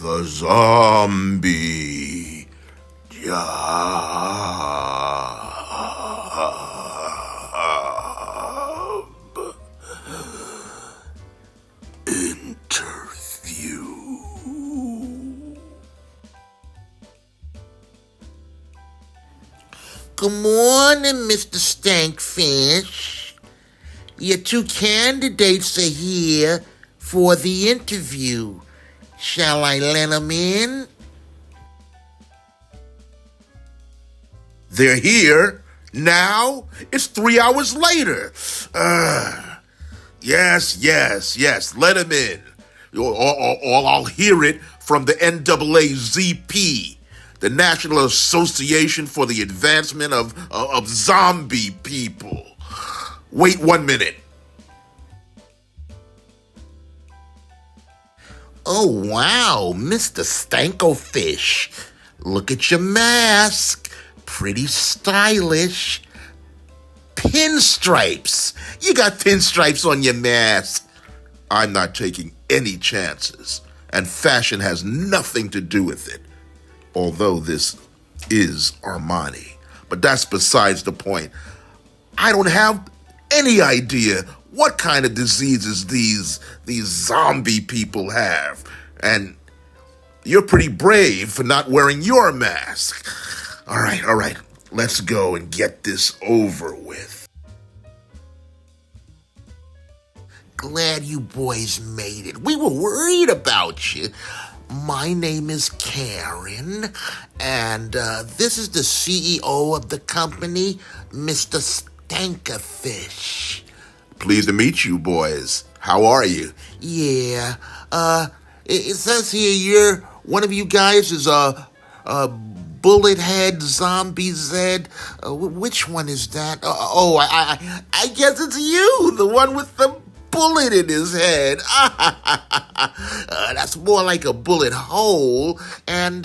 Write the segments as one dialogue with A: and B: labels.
A: The zombie job interview.
B: Good morning, Mr. Stankfish. Your two candidates are here for the interview. Shall I let them in?
A: They're here now? It's 3 hours later. Yes. Let him in. Or I'll hear it from the NAAZP, the National Association for the Advancement of Zombie People. Wait 1 minute.
B: Oh, wow, Mr. Stankofish. Look at your mask. Pretty stylish. Pinstripes. You got pinstripes on your mask.
A: I'm not taking any chances, and fashion has nothing to do with it. Although this is Armani. But that's besides the point. I don't have any idea what kind of diseases these zombie people have. And you're pretty brave for not wearing your mask. All right. Let's go and get this over with.
B: Glad you boys made it. We were worried about you. My name is Karen, and this is the CEO of the company, Mr. Stankofish.
A: Pleased to meet you, boys. How are you?
B: Yeah, it says here one of you guys is a bullet head, zombie Zed. Which one is that? I guess it's you, the one with the bullet in his head. That's more like a bullet hole. And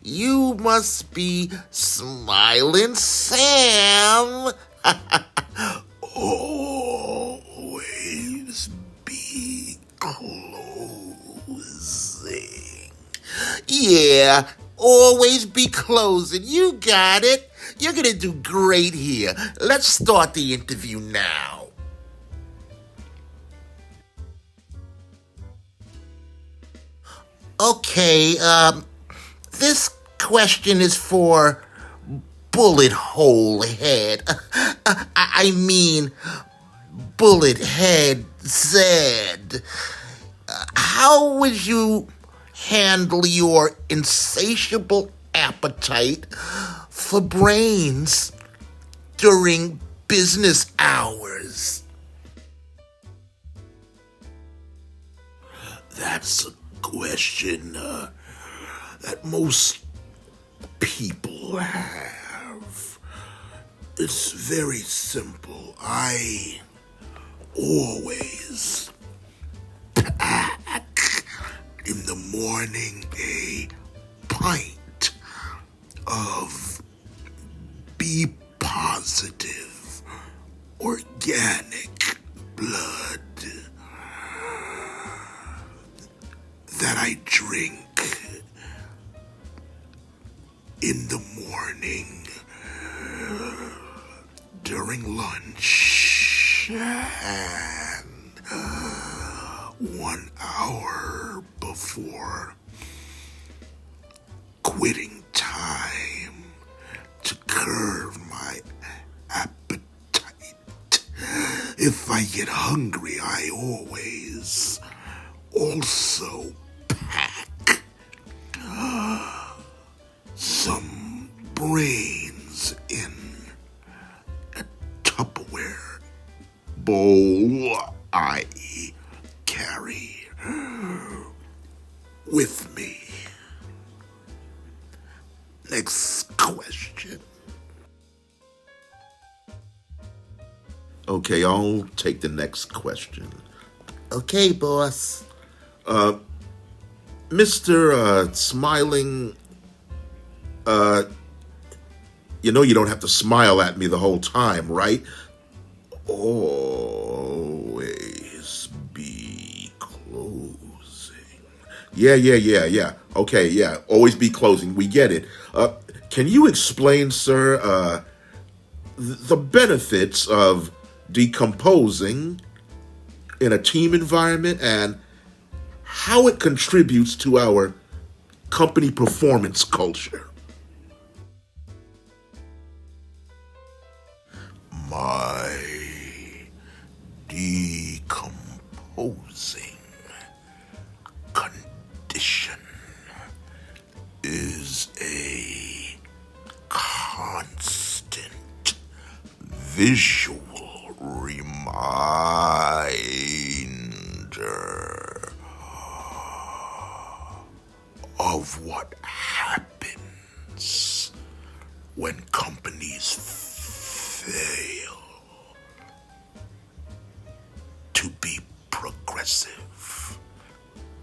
B: you must be Smiling Sam.
A: Always be closing.
B: Yeah, always be closing. You got it. You're gonna do great here. Let's start the interview now. Okay, this question is for Bullet Hole Head. I mean, Bullet Head Zed. How would you handle your insatiable appetite for brains during business hours?
A: That's a question that most people have. It's very simple. I always pack in the morning a pint of B positive organic blood that I drink in the morning, during lunch, and 1 hour before quitting time to curb my appetite. If I get hungry, I always also pack some brains in a Tupperware bowl I carry with me. Next question. Okay, I'll take the next question.
B: Okay, boss.
A: Mr. Smiling, you know you don't have to smile at me the whole time, right? Always be closing. Yeah. Okay, yeah, always be closing. We get it. Can you explain, sir, the benefits of decomposing in a team environment and how it contributes to our company performance culture?
B: My decomposing condition is a constant visual reminder of what happens when companies fail to be progressive,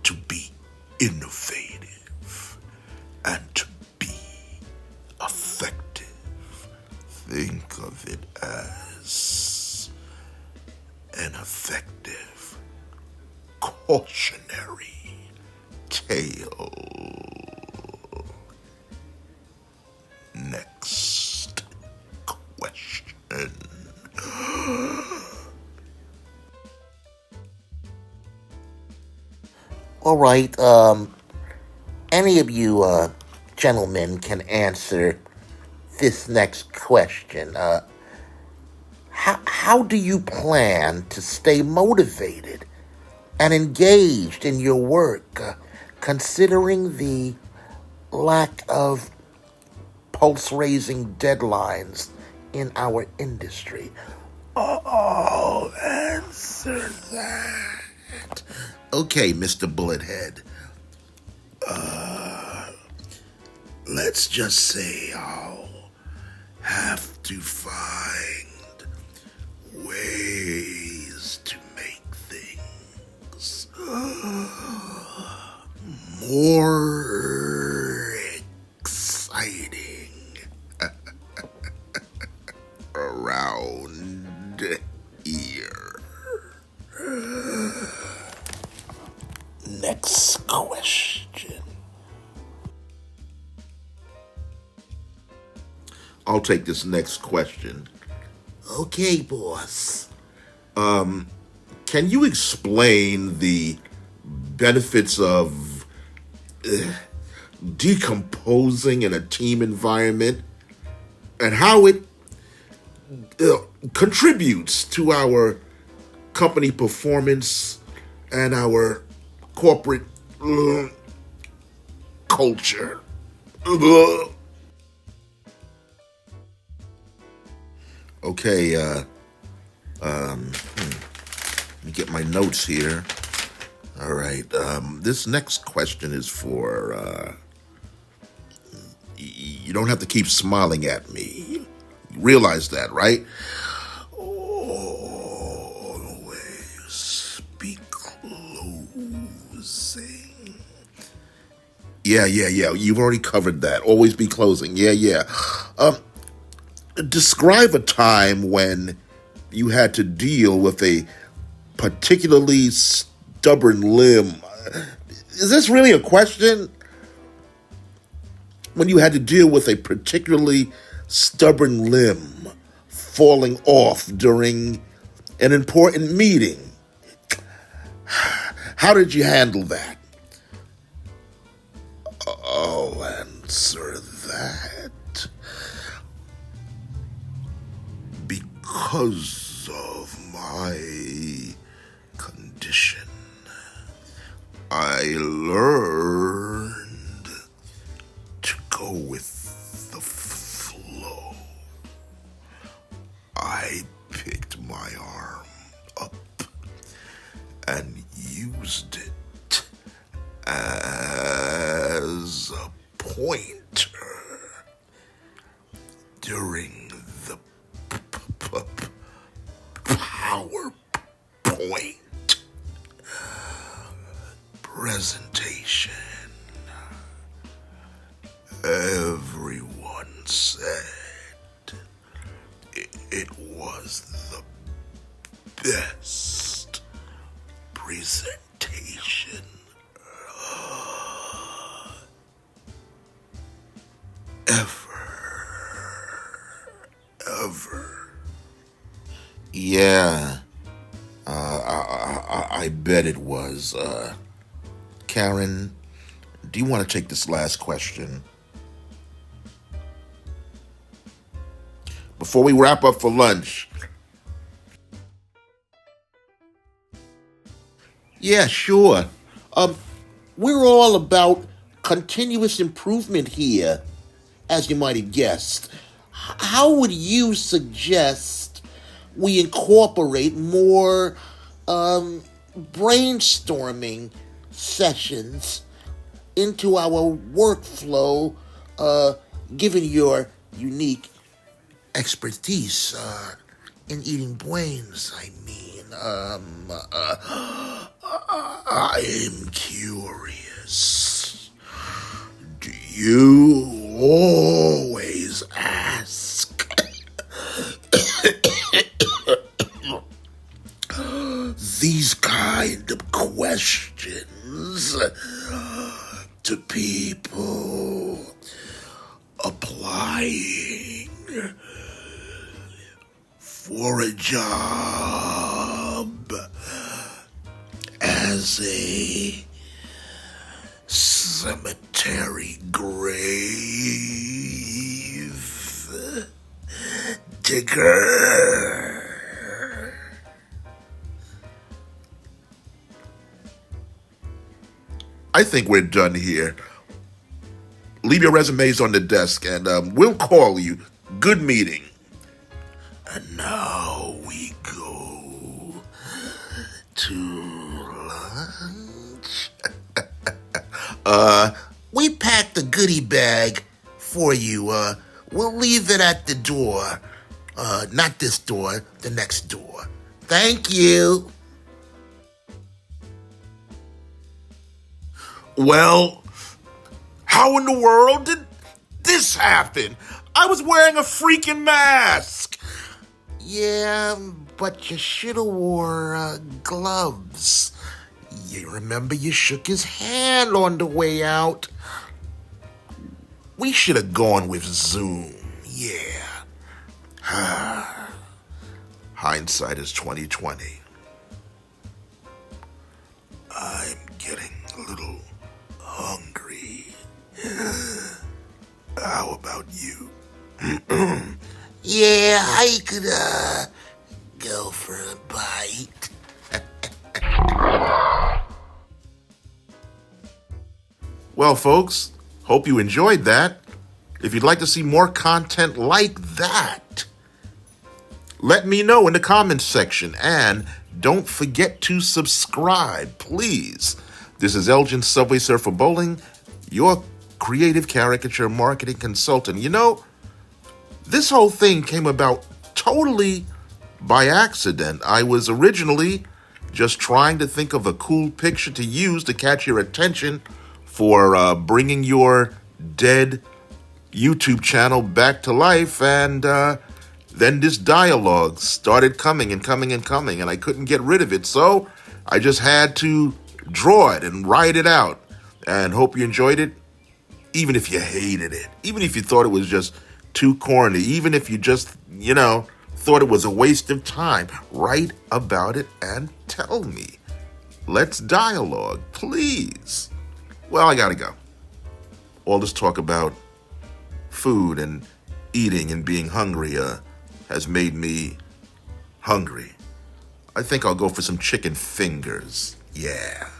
B: to be innovative, and to be effective. Think of it as an effective cautionary tale. Next question.
C: All right. Any of you gentlemen can answer this next question. How do you plan to stay motivated and engaged in your work, considering the lack of pulse-raising deadlines in our industry?
B: I'll answer that. Okay, Mr. Bullethead. Let's just say I'll have to find ways to make things more exciting around here. Next question.
A: I'll take this next question.
B: Okay, boss.
A: Can you explain the benefits of decomposing in a team environment and how it contributes to our company performance and our corporate culture? Okay, let me get my notes here. All right, this next question is for, you don't have to keep smiling at me. You realize that, right?
B: Always be closing.
A: Yeah. You've already covered that. Always be closing. Yeah. Describe a time when you had to deal with a particularly stubborn limb. Is this really a question? When you had to deal with a particularly stubborn limb falling off during an important meeting. How did you handle that?
B: I'll answer that. Because of my condition, I learned to go with the flow. I picked my arm up and used it as a pointer during the PowerPoint presentation. Everyone said it was the best presentation
A: ever. Yeah, I bet it was. Karen, do you want to take this last question? Before we wrap up for lunch.
B: Yeah, sure. We're all about continuous improvement here, as you might have guessed. How would you suggest we incorporate more brainstorming sessions into our workflow, given your unique expertise in eating brains?
A: I'm curious. Do you always ask these kind of questions to people applying for a job as a cemetery grave digger? I think we're done here. Leave your resumes on the desk and we'll call you. Good meeting. And now we go to lunch.
B: We packed a goodie bag for you. We'll leave it at the door. Not this door, the next door. Thank you.
A: Well, how in the world did this happen? I was wearing a freaking mask.
B: Yeah, but you should have wore gloves. You remember you shook his hand on the way out.
A: We should have gone with Zoom. Yeah. Hindsight is 2020. I'm getting a little hungry. How about you?
B: Yeah, I could go for a bite.
A: Well, folks, hope you enjoyed that. If you'd like to see more content like that, let me know in the comments section. And don't forget to subscribe, please. This is Elgin Subway Surfer Bowling, your creative caricature marketing consultant. You know, this whole thing came about totally by accident. I was originally just trying to think of a cool picture to use to catch your attention for bringing your dead YouTube channel back to life, and then this dialogue started coming and coming and coming, and I couldn't get rid of it, so I just had to draw it and write it out, and hope you enjoyed it, even if you hated it, even if you thought it was just too corny, even if you just, thought it was a waste of time. Write about it and tell me. Let's dialogue, please. Well, I gotta go. All this talk about food and eating and being hungry has made me hungry. I think I'll go for some chicken fingers. Yeah.